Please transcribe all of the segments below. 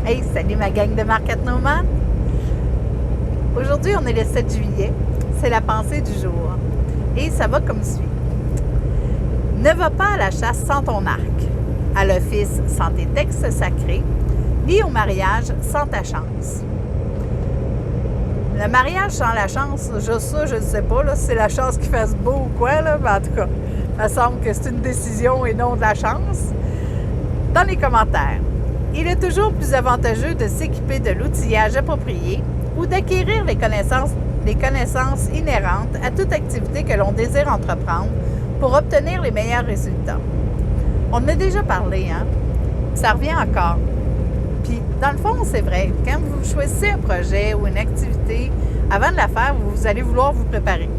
Hey, salut ma gang de Market Nomad! Aujourd'hui, on est le 7 juillet. C'est la pensée du jour. Et ça va comme suit. Ne va pas à la chasse sans ton arc, à l'office sans tes textes sacrés, ni au mariage sans ta chance. Le mariage sans la chance, juste ça, je ne sais pas, là, si c'est la chance qu'il fasse beau ou quoi, là, mais en tout cas, il me semble que c'est une décision et non de la chance. Dans les commentaires, il est toujours plus avantageux de s'équiper de l'outillage approprié ou d'acquérir les connaissances inhérentes à toute activité que l'on désire entreprendre pour obtenir les meilleurs résultats. On en a déjà parlé, hein? Ça revient encore. Puis, dans le fond, c'est vrai, quand vous choisissez un projet ou une activité, avant de la faire, vous allez vouloir vous préparer.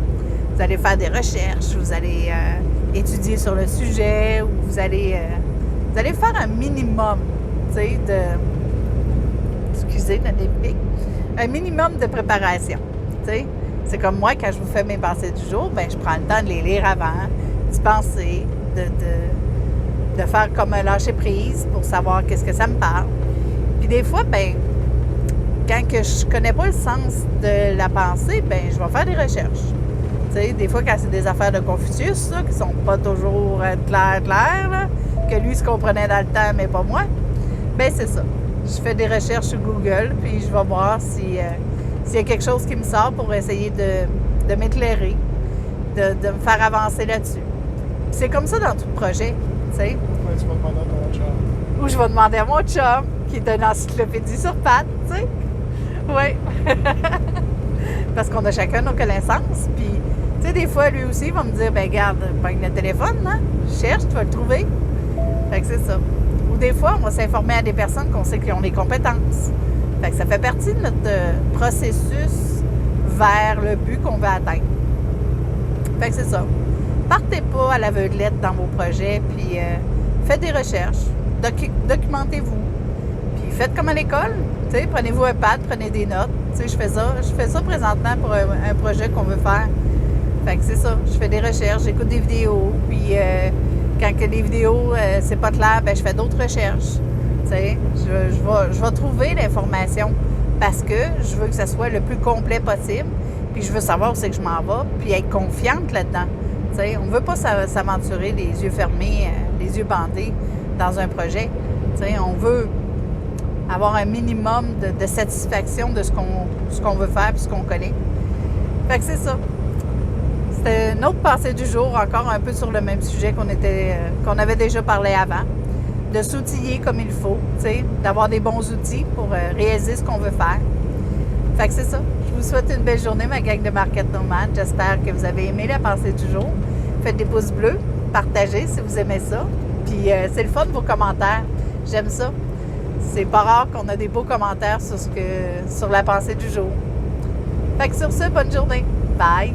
Vous allez faire des recherches, vous allez étudier sur le sujet, ou vous allez faire un minimum, tu sais, excusez le nez, un minimum de préparation, tu sais. C'est comme moi, quand je vous fais mes pensées du jour, bien, je prends le temps de les lire avant, d'y penser, de faire comme un lâcher-prise pour savoir qu'est-ce que ça me parle. Puis des fois, bien, quand que je connais pas le sens de la pensée, bien, je vais faire des recherches. Tu sais, des fois, quand c'est des affaires de Confucius, là, qui sont pas toujours claires, là, que lui se comprenait dans le temps, mais pas moi, bien, c'est ça. Je fais des recherches sur Google, puis je vais voir s'il y a quelque chose qui me sort pour essayer de m'éclairer, de me faire avancer là-dessus. Puis c'est comme ça dans tout projet, tu sais. Ouais, tu vas demander à ton chum. Ou je vais demander à mon chum, qui est une encyclopédie sur pattes, tu sais. Oui. Parce qu'on a chacun nos connaissances. Puis, tu sais, des fois, lui aussi, il va me dire, ben garde, pogne le téléphone, hein? Cherche, tu vas le trouver. Fait que c'est ça. Ou des fois, on va s'informer à des personnes qu'on sait qui ont les compétences. Fait que ça fait partie de notre processus vers le but qu'on veut atteindre. Fait que c'est ça. Partez pas à l'aveuglette dans vos projets, puis faites des recherches, documentez-vous, puis faites comme à l'école, tu sais, prenez-vous un pad, prenez des notes, tu sais, je fais ça présentement pour un projet qu'on veut faire. Fait que c'est ça, je fais des recherches, j'écoute des vidéos, puis quand que les vidéos, c'est pas clair, ben je fais d'autres recherches, tu sais, je vais trouver l'information parce que je veux que ça soit le plus complet possible, puis je veux savoir où c'est que je m'en vais, puis être confiante là-dedans. T'sais, on ne veut pas s'aventurer les yeux fermés, les yeux bandés dans un projet. T'sais, on veut avoir un minimum de satisfaction de ce qu'on veut faire et ce qu'on connaît. Fait que c'est ça. C'était une autre pensée du jour, encore un peu sur le même sujet qu'on avait déjà parlé avant. De s'outiller comme il faut, d'avoir des bons outils pour réaliser ce qu'on veut faire. Fait que c'est ça. Je vous souhaite une belle journée, ma gang de Market Nomad. J'espère que vous avez aimé la pensée du jour. Faites des pouces bleus, partagez si vous aimez ça. Puis c'est le fun de vos commentaires. J'aime ça. C'est pas rare qu'on a des beaux commentaires sur la pensée du jour. Fait que sur ce, bonne journée. Bye!